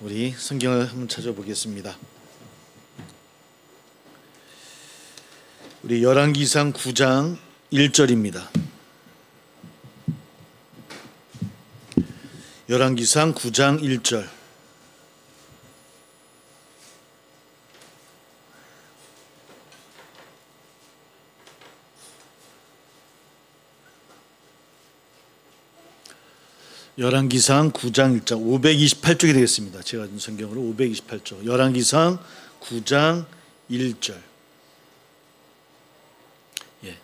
우리 성경을 한번 찾아보겠습니다. 우리 열왕기상 9장 1절입니다. 열왕기상 9장 1절. 열왕기상 9장 1절 528쪽이 되겠습니다. 제가 준 성경으로 528쪽. 열왕기상 9장 1절. 예.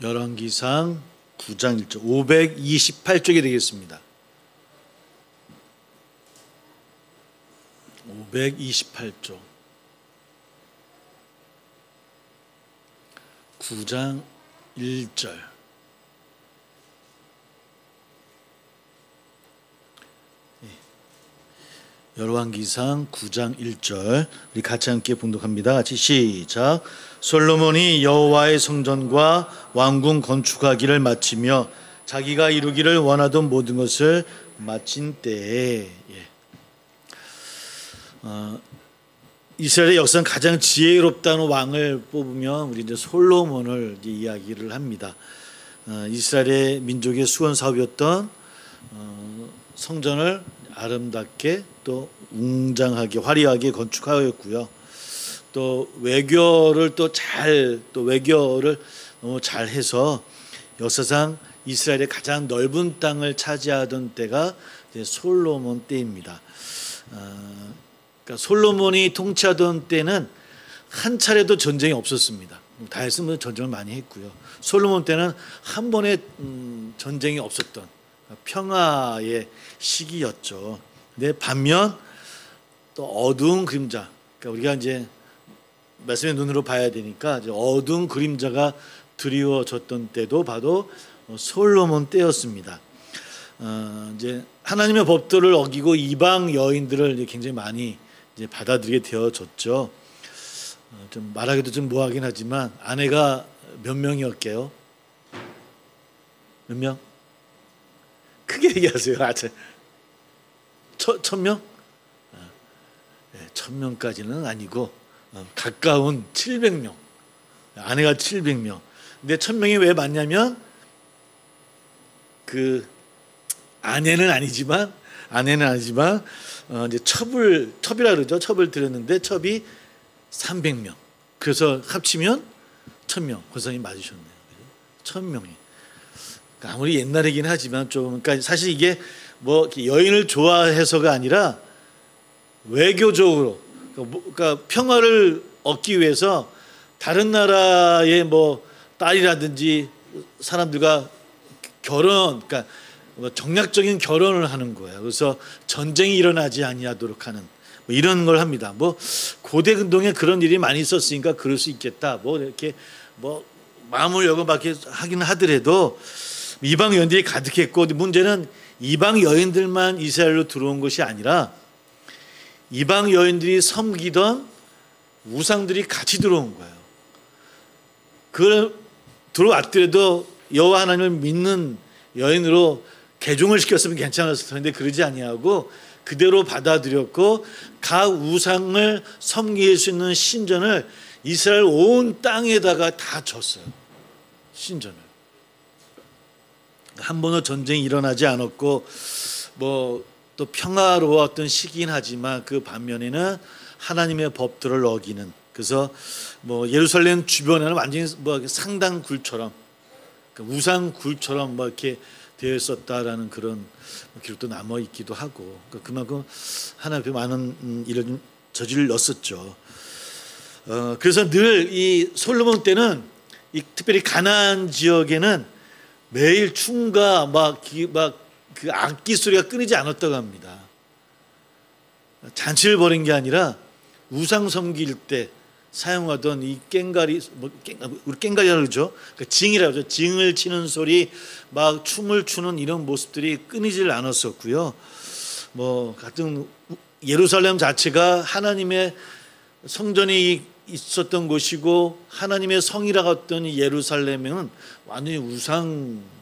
열왕기상 9장 1절 528쪽이 되겠습니다. 528쪽 9장 1절. 열왕기상 9장 1절 우리 같이 함께 봉독합니다. 같이 시작. 솔로몬이 여호와의 성전과 왕궁 건축하기를 마치며 자기가 이루기를 원하던 모든 것을 마친 때에 이스라엘의 역사는 가장 지혜롭다는 왕을 뽑으면 우리 이제 솔로몬을 이제 이야기를 합니다. 이스라엘의 민족의 수건 사업이었던 성전을 아름답게 또 웅장하게 화려하게 건축하였고요. 또 외교를 너무 잘해서 역사상 이스라엘의 가장 넓은 땅을 차지하던 때가 이제 솔로몬 때입니다. 그러니까 솔로몬이 통치하던 때는 한 차례도 전쟁이 없었습니다. 다 했으면 전쟁을 많이 했고요. 솔로몬 때는 한 번의 전쟁이 없었던 평화의 시기였죠. 근데 반면 또 어두운 그림자, 그러니까 우리가 이제 말씀의 눈으로 봐야 되니까 이제 어두운 그림자가 드리워졌던 때도 봐도 솔로몬 때였습니다. 이제 하나님의 법도를 어기고 이방 여인들을 굉장히 많이 이제 받아들이게 되어졌죠. 좀 말하기도 좀 뭐하긴 하지만 아내가 몇 명이었게요? 몇 명? 크게 얘기하세요. 1,000명? 1,000명까지는 아니고 가까운 700명. 아내가 700명. 근데 1,000명이 왜 많냐면 그 아내는 아니지만 이제 첩이라 그러죠. 첩을 들였는데 첩이 300명. 그래서 합치면 1,000명. 권사님 맞으셨네요. 1,000명이. 아무리 옛날이긴 하지만 좀, 그러니까 사실 이게 뭐 여인을 좋아해서가 아니라 외교적으로, 그러니까 평화를 얻기 위해서 다른 나라의 뭐 딸이라든지 사람들과 그러니까 정략적인 결혼을 하는 거예요. 그래서 전쟁이 일어나지 아니하도록 하는 뭐 이런 걸 합니다. 뭐 고대 근동에 그런 일이 많이 있었으니까 그럴 수 있겠다. 뭐 이렇게 뭐 마음을 열고밖에 하긴 하더라도 이방 여인들이 가득했고, 문제는 이방 여인들만 이스라엘로 들어온 것이 아니라 이방 여인들이 섬기던 우상들이 같이 들어온 거예요. 그걸 들어왔더라도 여호와 하나님을 믿는 여인으로 개종을 시켰으면 괜찮았을 텐데 그러지 아니하고 그대로 받아들였고, 각 우상을 섬길 수 있는 신전을 이스라엘 온 땅에다가 다 줬어요. 신전을. 한 번도 전쟁이 일어나지 않았고 뭐 또 평화로웠던 시기긴 하지만 그 반면에는 하나님의 법들을 어기는, 그래서 뭐 예루살렘 주변에는 완전히 뭐 상당 굴처럼, 우상 굴처럼 뭐 이렇게 되어 있었다라는 그런 기록도 남아 있기도 하고, 그만큼 하나님 많은 일을 저질렀었죠. 그래서 늘 이 솔로몬 때는 특별히 가나안 지역에는 매일 춤과 그 악기 소리가 끊이지 않았다고 합니다. 잔치를 벌인 게 아니라 우상 섬길 때 사용하던 이 꽹가리, 우리 꽹가리라고 그러죠. 징이라고 그러죠. 징을 치는 소리, 막 춤을 추는 이런 모습들이 끊이질 않았었고요. 뭐 같은 예루살렘 자체가 하나님의 성전이 있었던 곳이고 하나님의 성이라고 했던 이 예루살렘은 완전히 우상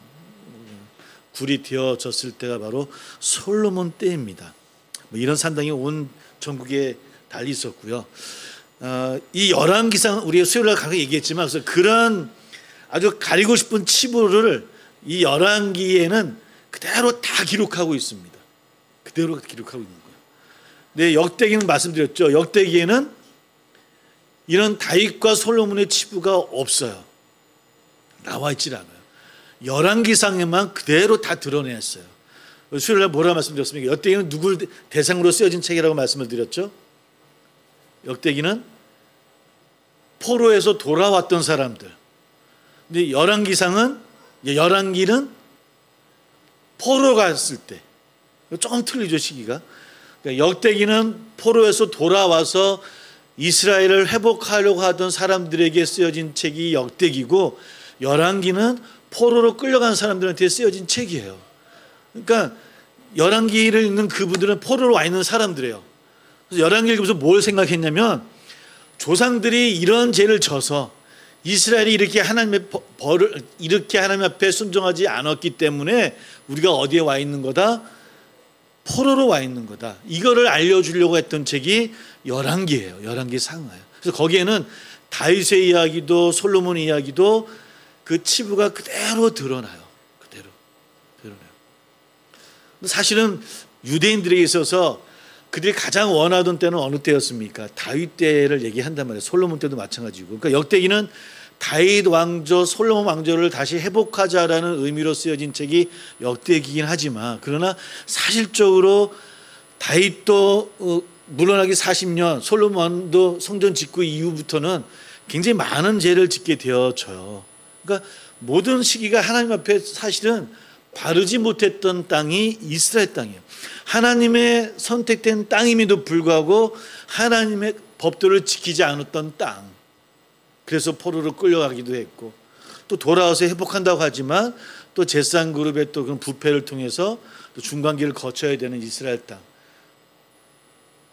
굴이 되어졌을 때가 바로 솔로몬 때입니다. 뭐 이런 산당이 온 전국에 달리 있었고요. 이 열왕기상 우리가 수요일날 가끔 얘기했지만 그래서 그런 아주 가리고 싶은 치부를 이 열왕기에는 그대로 다 기록하고 있습니다. 그대로 기록하고 있는 거예요. 네, 역대기는 말씀드렸죠. 역대기에는 이런 다윗과 솔로몬의 치부가 없어요. 나와 있질 않아요. 열왕기상에만 그대로 다 드러냈어요. 수요일날 뭐라 말씀드렸습니까? 역대기는 누굴 대상으로 쓰여진 책이라고 말씀을 드렸죠. 역대기는 포로에서 돌아왔던 사람들. 근데 열왕기는 포로 갔을 때. 조금 틀리죠, 시기가. 그러니까 역대기는 포로에서 돌아와서 이스라엘을 회복하려고 하던 사람들에게 쓰여진 책이 역대기고, 열왕기는 포로로 끌려간 사람들한테 쓰여진 책이에요. 그러니까 열왕기를 읽는 그분들은 포로로 와 있는 사람들이에요. 그래서 열왕기를 읽으면서 뭘 생각했냐면, 조상들이 이런 죄를 져서 이스라엘이 이렇게 하나님 앞에 순종하지 않았기 때문에 우리가 어디에 와 있는 거다? 포로로 와 있는 거다. 이거를 알려주려고 했던 책이 열왕기예요. 열왕기 상하예요. 그래서 거기에는 다윗의 이야기도 솔로몬의 이야기도 그 치부가 그대로 드러나요. 그대로 드러나요. 사실은 유대인들에게 있어서 그들이 가장 원하던 때는 어느 때였습니까? 다윗 때를 얘기한단 말이에요. 솔로몬 때도 마찬가지고. 그러니까 역대기는 다윗 왕조, 솔로몬 왕조를 다시 회복하자라는 의미로 쓰여진 책이 역대기긴 하지만, 그러나 사실적으로 다윗도 물러나기 40년, 솔로몬도 성전 짓고 이후부터는 굉장히 많은 죄를 짓게 되어져요. 그러니까 모든 시기가 하나님 앞에 사실은 바르지 못했던 땅이 이스라엘 땅이에요. 하나님의 선택된 땅임에도 불구하고 하나님의 법도를 지키지 않았던 땅. 그래서 포로로 끌려가기도 했고, 또 돌아와서 회복한다고 하지만 또 제사장 그룹의 또 그런 부패를 통해서 또 중간기를 거쳐야 되는 이스라엘 땅.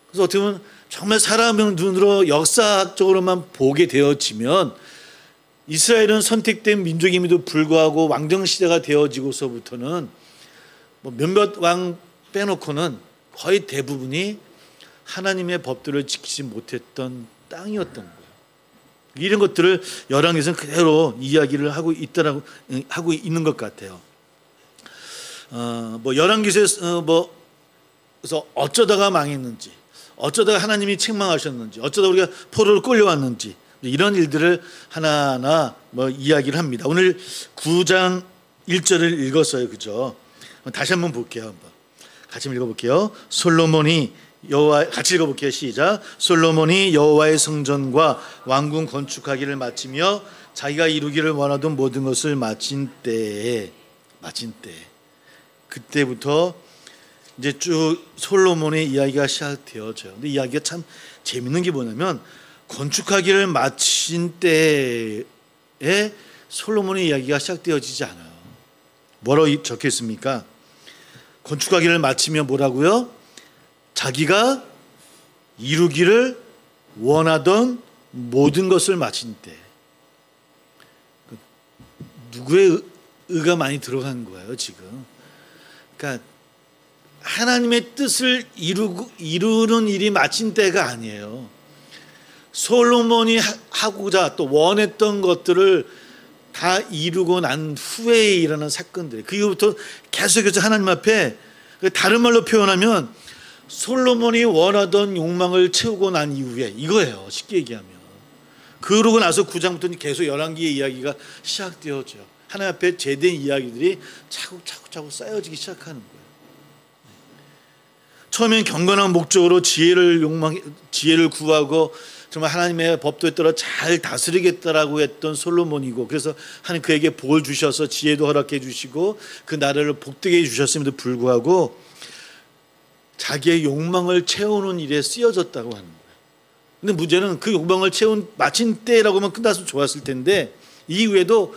그래서 어떻게 보면 정말 사람의 눈으로 역사적으로만 보게 되어지면 이스라엘은 선택된 민족임에도 불구하고 왕정 시대가 되어지고서부터는 뭐 몇몇 왕 빼놓고는 거의 대부분이 하나님의 법도를 지키지 못했던 땅이었던 거예요. 이런 것들을 열왕기에서는 그대로 이야기를 하고 있는 것 같아요. 뭐 열왕기에서 그래서 어쩌다가 망했는지, 어쩌다가 하나님이 책망하셨는지, 어쩌다 우리가 포로로 끌려왔는지, 이런 일들을 하나하나 뭐 이야기를 합니다. 오늘 9장 1절을 읽었어요, 그죠? 다시 한번 볼게요. 한번 같이 읽어볼게요. 같이 읽어볼게요. 시작. 솔로몬이 여호와의 성전과 왕궁 건축하기를 마치며 자기가 이루기를 원하던 모든 것을 마친 때에 그때부터 이제 쭉 솔로몬의 이야기가 시작되어져요. 근데 이야기가 참 재밌는 게 뭐냐면, 건축하기를 마친 때에 솔로몬의 이야기가 시작되어지지 않아요. 뭐라고 적혀 있습니까? 건축하기를 마치면 뭐라고요? 자기가 이루기를 원하던 모든 것을 마친 때. 누구의 의가 많이 들어간 거예요, 지금? 그러니까 하나님의 뜻을 이루는 일이 마친 때가 아니에요. 솔로몬이 하고자 또 원했던 것들을 다 이루고 난 후에 일어난 사건들, 그 이후부터 계속해서 하나님 앞에, 다른 말로 표현하면 솔로몬이 원하던 욕망을 채우고 난 이후에, 이거예요, 쉽게 얘기하면. 그러고 나서 9장부터 계속 열왕기의 이야기가 시작되어져요. 하나님 앞에 제된 이야기들이 차곡차곡 쌓여지기 시작하는 거예요. 처음엔 경건한 목적으로 지혜를 구하고 정말 하나님의 법도에 따라 잘 다스리겠다라고 했던 솔로몬이고, 그래서 하나님 그에게 복을 주셔서 지혜도 허락해 주시고 그 나라를 복되게 해 주셨음에도 불구하고 자기의 욕망을 채우는 일에 쓰여졌다고 하는 거예요. 근데 문제는 그 욕망을 마친 때라고만 끝났으면 좋았을 텐데, 이후에도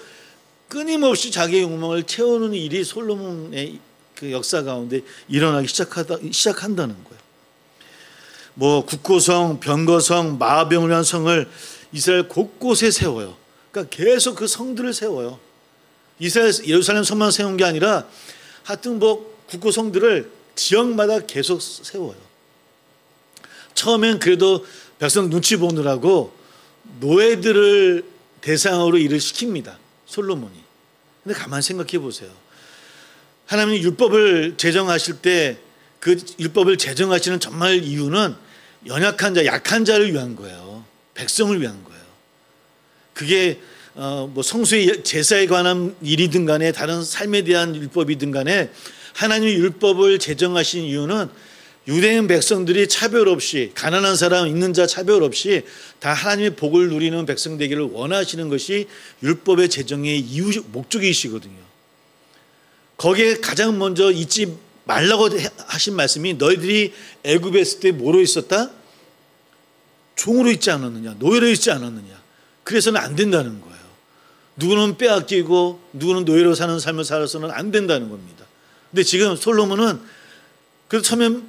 끊임없이 자기의 욕망을 채우는 일이 솔로몬의 그 역사 가운데 일어나기 시작한다는 거예요. 뭐 국고성, 병거성, 마병을 위한 성을 이스라엘 곳곳에 세워요. 그러니까 계속 그 성들을 세워요. 예루살렘 성만 세운 게 아니라 하여튼 뭐 국고성들을 지역마다 계속 세워요. 처음엔 그래도 백성 눈치 보느라고 노예들을 대상으로 일을 시킵니다. 솔로몬이. 근데 가만히 생각해 보세요. 하나님이 율법을 제정하실 때 그 율법을 제정하시는 정말 이유는 연약한 자, 약한 자를 위한 거예요. 백성을 위한 거예요. 그게 뭐 성수의 제사에 관한 일이든 간에 다른 삶에 대한 율법이든 간에 하나님이 율법을 제정하신 이유는 유대인 백성들이 차별 없이, 가난한 사람 있는 자 차별 없이 다 하나님의 복을 누리는 백성 되기를 원하시는 것이 율법의 제정의 이유, 목적이시거든요. 거기에 가장 먼저 잊지 말라고 하신 말씀이 너희들이 애굽에 있을 때 뭐로 있었다? 종으로 있지 않았느냐, 노예로 있지 않았느냐. 그래서는 안 된다는 거예요. 누구는 빼앗기고 누구는 노예로 사는 삶을 살아서는 안 된다는 겁니다. 근데 지금 솔로몬은 그래서 처음에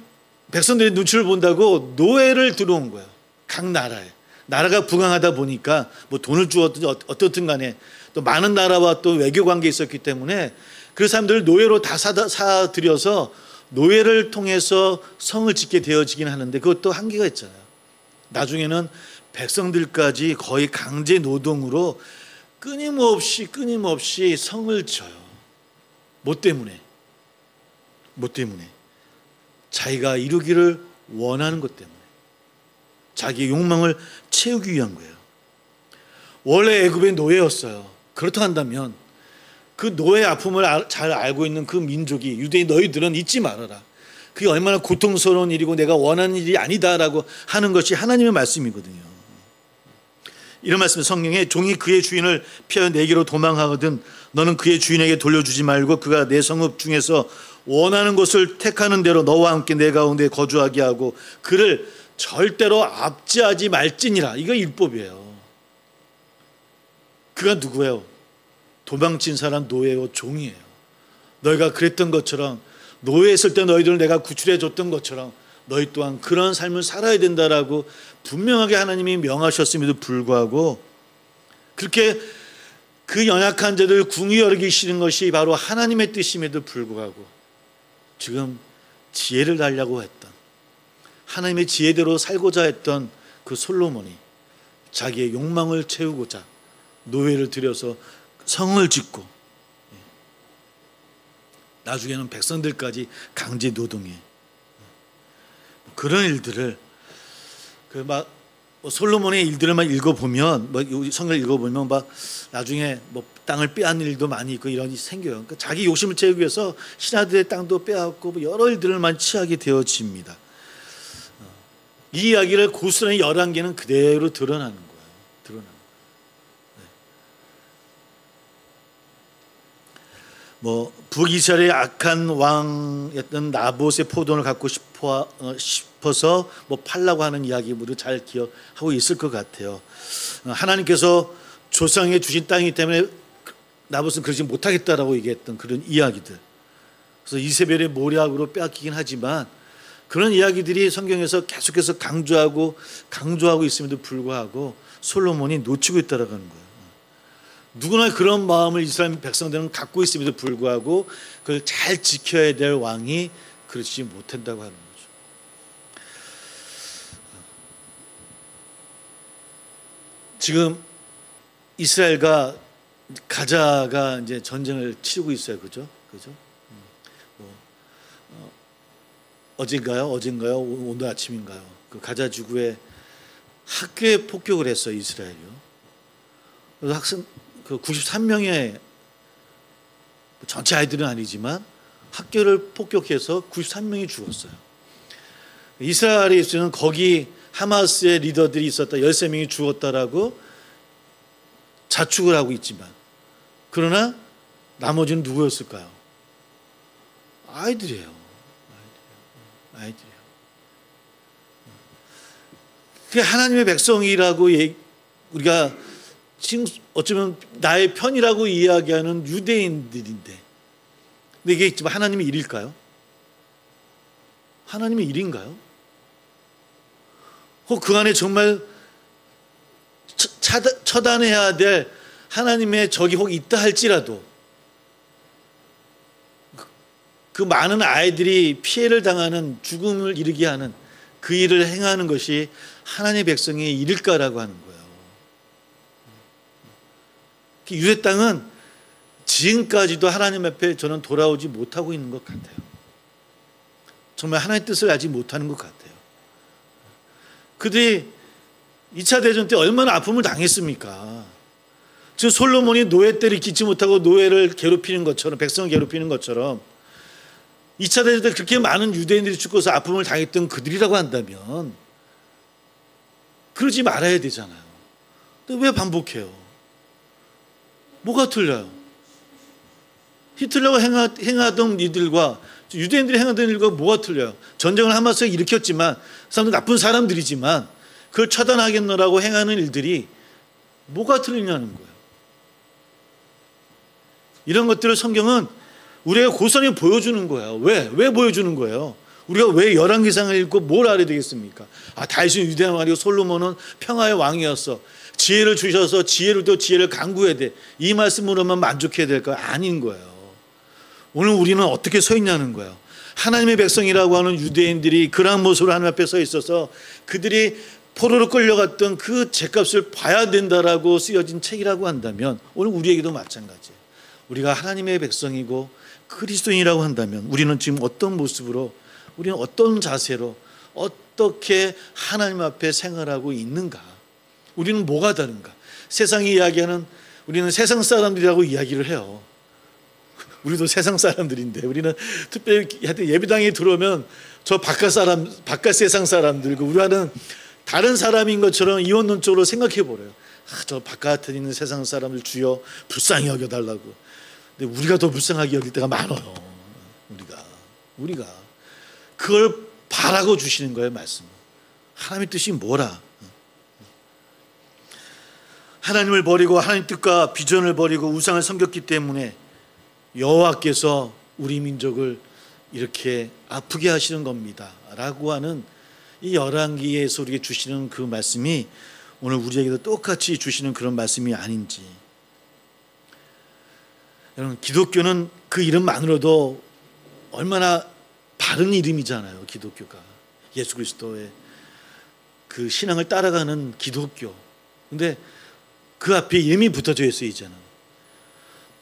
백성들이 눈치를 본다고 노예를 들어온 거예요. 각 나라에. 나라가 부강하다 보니까 뭐 돈을 주었든지 어떻든 간에 또 많은 나라와 또 외교 관계에 있었기 때문에 그 사람들을 노예로 다 사들여서 노예를 통해서 성을 짓게 되어지긴 하는데 그것도 한계가 있잖아요. 나중에는 백성들까지 거의 강제 노동으로 끊임없이 성을 져요. 뭐 때문에? 자기가 이루기를 원하는 것 때문에. 자기의 욕망을 채우기 위한 거예요. 원래 애굽의 노예였어요. 그렇다 한다면 그 노예의 아픔을 잘 알고 있는 그 민족이, 유대인 너희들은 잊지 말아라. 그게 얼마나 고통스러운 일이고 내가 원하는 일이 아니다라고 하는 것이 하나님의 말씀이거든요. 이런 말씀, 성경에 종이 그의 주인을 피하여 내게로 도망하거든 너는 그의 주인에게 돌려주지 말고 그가 내 성읍 중에서 원하는 곳을 택하는 대로 너와 함께 내 가운데 거주하게 하고 그를 절대로 압제하지 말지니라. 이거 율법이에요. 그가 누구예요? 도망친 사람, 노예요, 종이에요. 너희가 그랬던 것처럼, 노예했을 때 너희들을 내가 구출해 줬던 것처럼 너희 또한 그런 삶을 살아야 된다라고 분명하게 하나님이 명하셨음에도 불구하고 그렇게 그 연약한 자들 궁히 여기시는 것이 바로 하나님의 뜻임에도 불구하고 지금 지혜를 달라고 했던, 하나님의 지혜대로 살고자 했던 그 솔로몬이 자기의 욕망을 채우고자 노예를 들여서 성을 짓고 나중에는 백성들까지 강제 노동해. 그런 일들을 막 솔로몬의 일들을만 읽어보면, 성경을 읽어보면 막 나중에 뭐 땅을 빼앗는 일도 많이 있고 이런 일이 생겨요. 그러니까 자기 욕심을 채우기 위해서 신하들의 땅도 빼앗고 뭐 여러 일들을만 취하게 되어집니다. 이 이야기를 고스란히 11개는 그대로 드러나는 거예요. 뭐 북이스라엘의 악한 왕이었던 나봇의 포도원을 갖고 싶어서 뭐 팔라고 하는 이야기 모두 잘 기억하고 있을 것 같아요. 하나님께서 조상에 주신 땅이기 때문에 나봇은 그러지 못하겠다라고 얘기했던 그런 이야기들. 그래서 이세벨의 모략으로 빼앗기긴 하지만 그런 이야기들이 성경에서 계속해서 강조하고 있음에도 불구하고 솔로몬이 놓치고 있다라는 거예요. 누구나 그런 마음을 이스라엘 백성들은 갖고 있음에도 불구하고 그걸 잘 지켜야 될 왕이 그렇지 못한다고 하는 거죠. 지금 이스라엘과 가자가 이제 전쟁을 치르고 있어요, 그죠? 어젠가요? 오늘 아침인가요? 그 가자 지구에 학교에 폭격을 했어요, 이스라엘이요. 그래서 학생 그 93명의 전체 아이들은 아니지만 학교를 폭격해서 93명이 죽었어요. 이스라엘에 있어서는 거기 하마스의 리더들이 있었다, 13명이 죽었다라고 자축을 하고 있지만 그러나 나머지는 누구였을까요? 아이들이에요. 그게 하나님의 백성이라고 우리가 지금 어쩌면 나의 편이라고 이야기하는 유대인들인데, 근데 이게 하나님의 일일까요? 하나님의 일인가요? 혹 그 안에 정말 처단해야 될 하나님의 적이 혹 있다 할지라도 그 많은 아이들이 피해를 당하는 죽음을 이르게 하는 그 일을 행하는 것이 하나님의 백성의 일일까라고 하는 거예요. 유대 땅은 지금까지도 하나님 앞에 저는 돌아오지 못하고 있는 것 같아요. 정말 하나님의 뜻을 알지 못하는 것 같아요. 그들이 2차 대전 때 얼마나 아픔을 당했습니까? 지금 솔로몬이 노예 때를 잊지 못하고 노예를 괴롭히는 것처럼, 백성을 괴롭히는 것처럼 2차 대전 때 그렇게 많은 유대인들이 죽어서 아픔을 당했던 그들이라고 한다면 그러지 말아야 되잖아요. 근데 왜 반복해요? 뭐가 틀려요? 히틀러가 행하던 일들과 유대인들이 행하던 일과 뭐가 틀려요? 전쟁을 하마스가 일으켰지만 사람들 나쁜 사람들이지만 그걸 처단하겠노라고 행하는 일들이 뭐가 틀리냐는 거예요. 이런 것들을 성경은 우리가 고스란히 보여주는 거예요. 왜 보여주는 거예요? 우리가 왜 열왕기상을 읽고 뭘 알아야 되겠습니까? 다윗은 위대한 왕이고 솔로몬은 평화의 왕이었어. 지혜를 주셔서 지혜를 강구해야 돼. 이 말씀으로만 만족해야 될까요? 아닌 거예요. 오늘 우리는 어떻게 서 있냐는 거예요. 하나님의 백성이라고 하는 유대인들이 그러한 모습으로 하나님 앞에 서 있어서 그들이 포로로 끌려갔던 그 죗값을 봐야 된다라고 쓰여진 책이라고 한다면 오늘 우리에게도 마찬가지예요. 우리가 하나님의 백성이고 그리스도인이라고 한다면 우리는 지금 어떤 모습으로, 우리는 어떤 자세로 어떻게 하나님 앞에 생활하고 있는가? 우리는 뭐가 다른가? 세상이 이야기하는, 우리는 세상 사람들이라고 이야기를 해요. 우리도 세상 사람들인데 우리는 특별히 예배당에 들어오면 저 바깥 세상 사람들과 우리와는 다른 사람인 것처럼 이원론적으로 생각해 보래요. 저 바깥에 있는 세상 사람들 주여 불쌍히 여겨달라고. 근데 우리가 더 불쌍하게 여길 때가 많아요. 우리가 그걸 바라고 주시는 거예요. 말씀. 하나님의 뜻이 뭐라? 하나님을 버리고 하나님 뜻과 비전을 버리고 우상을 섬겼기 때문에 여호와께서 우리 민족을 이렇게 아프게 하시는 겁니다 라고 하는 이 열왕기에서 우리에게 주시는 그 말씀이 오늘 우리에게도 똑같이 주시는 그런 말씀이 아닌지. 여러분, 기독교는 그 이름만으로도 얼마나 바른 이름이잖아요. 기독교가 예수 그리스도의 그 신앙을 따라가는 기독교. 근데 그 앞에 이름이 붙어져 있어요. 이제는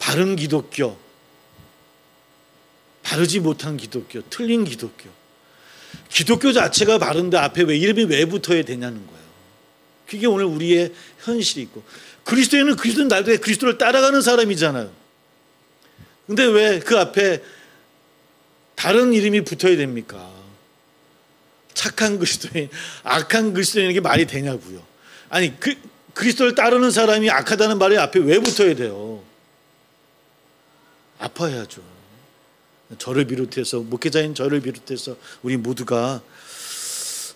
바른 기독교, 바르지 못한 기독교, 틀린 기독교. 기독교 자체가 바른데 앞에 왜 이름이 왜 붙어야 되냐는 거예요. 그게 오늘 우리의 현실이고, 그리스도인은 날도 그리스도를 따라가는 사람이잖아요. 근데 왜 그 앞에 다른 이름이 붙어야 됩니까? 착한 그리스도인, 악한 그리스도인에게 말이 되냐고요. 아니, 그리스도를 따르는 사람이 악하다는 말이 앞에 왜 붙어야 돼요? 아파야죠. 저를 비롯해서, 목회자인 저를 비롯해서 우리 모두가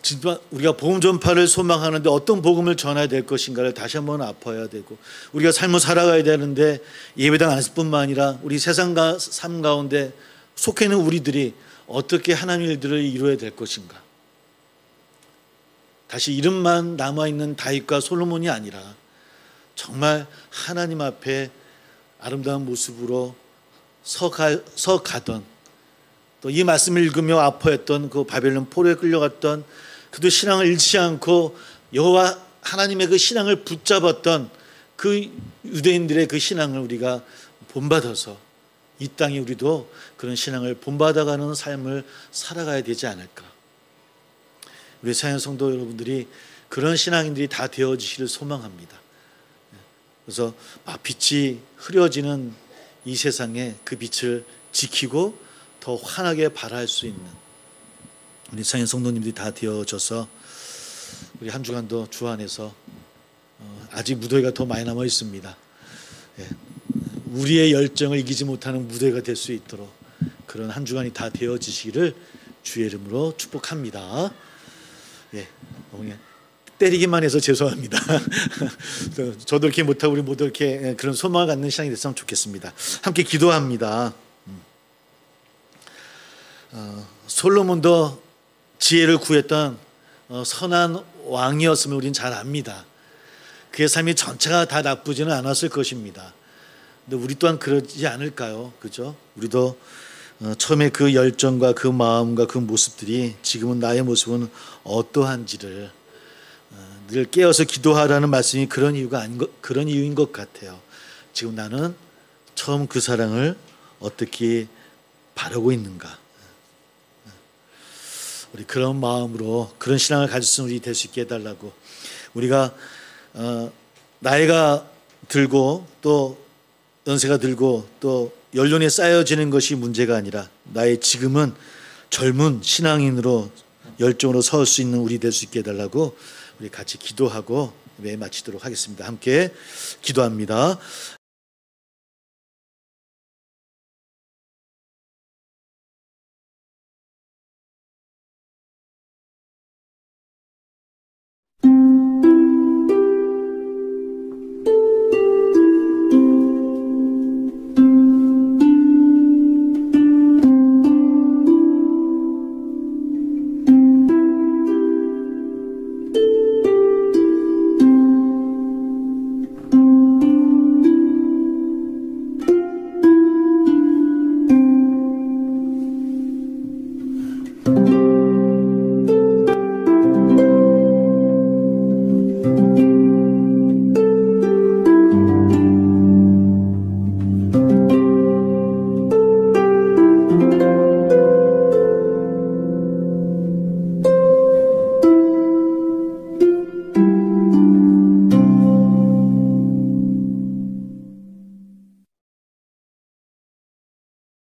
진짜 우리가 복음 전파를 소망하는데 어떤 복음을 전해야 될 것인가를 다시 한번 아파야 되고, 우리가 삶을 살아가야 되는데 예배당 안에서뿐만 아니라 우리 세상 삶 가운데 속해 있는 우리들이 어떻게 하나님의 일들을 이루어야 될 것인가. 다시 이름만 남아있는 다윗과 솔로몬이 아니라 정말 하나님 앞에 아름다운 모습으로 서가던, 또 이 말씀을 읽으며 아파했던 그 바벨론 포로에 끌려갔던 그도 신앙을 잃지 않고 여호와 하나님의 그 신앙을 붙잡았던 그 유대인들의 그 신앙을 우리가 본받아서 이 땅에 우리도 그런 신앙을 본받아가는 삶을 살아가야 되지 않을까. 우리 사랑 성도 여러분들이 그런 신앙인들이 다 되어지기를 소망합니다. 그래서 빛이 흐려지는 이 세상에 그 빛을 지키고 더 환하게 발할 수 있는 우리 사랑 성도님들이 다 되어져서 우리 한 주간도 주 안에서 아직 무더위가 더 많이 남아 있습니다. 우리의 열정을 이기지 못하는 무더위가 될 수 있도록 그런 한 주간이 다 되어지시기를 주의 이름으로 축복합니다. 어머니 때리기만 해서 죄송합니다. 저도 이렇게 못하고 우리 모두 이렇게 그런 소망을 갖는 시간이 됐으면 좋겠습니다. 함께 기도합니다. 솔로몬도 지혜를 구했던 선한 왕이었음을 우리는 잘 압니다. 그의 삶이 전체가 다 나쁘지는 않았을 것입니다. 근데 우리 또한 그러지 않을까요? 그죠? 우리도 처음에 그 열정과 그 마음과 그 모습들이 지금은 나의 모습은 어떠한지를 늘 깨어서 기도하라는 말씀이 그런 이유인 것 같아요. 지금 나는 처음 그 사랑을 어떻게 바라고 있는가. 우리 그런 마음으로 그런 신앙을 가졌으면 우리 될 수 있게 해달라고. 우리가 나이가 들고 또 연세가 들고 또 연륜이 쌓여지는 것이 문제가 아니라 나의 지금은 젊은 신앙인으로 열정으로 설 수 있는 우리 될 수 있게 해달라고 우리 같이 기도하고 매 마치도록 하겠습니다. 함께 기도합니다.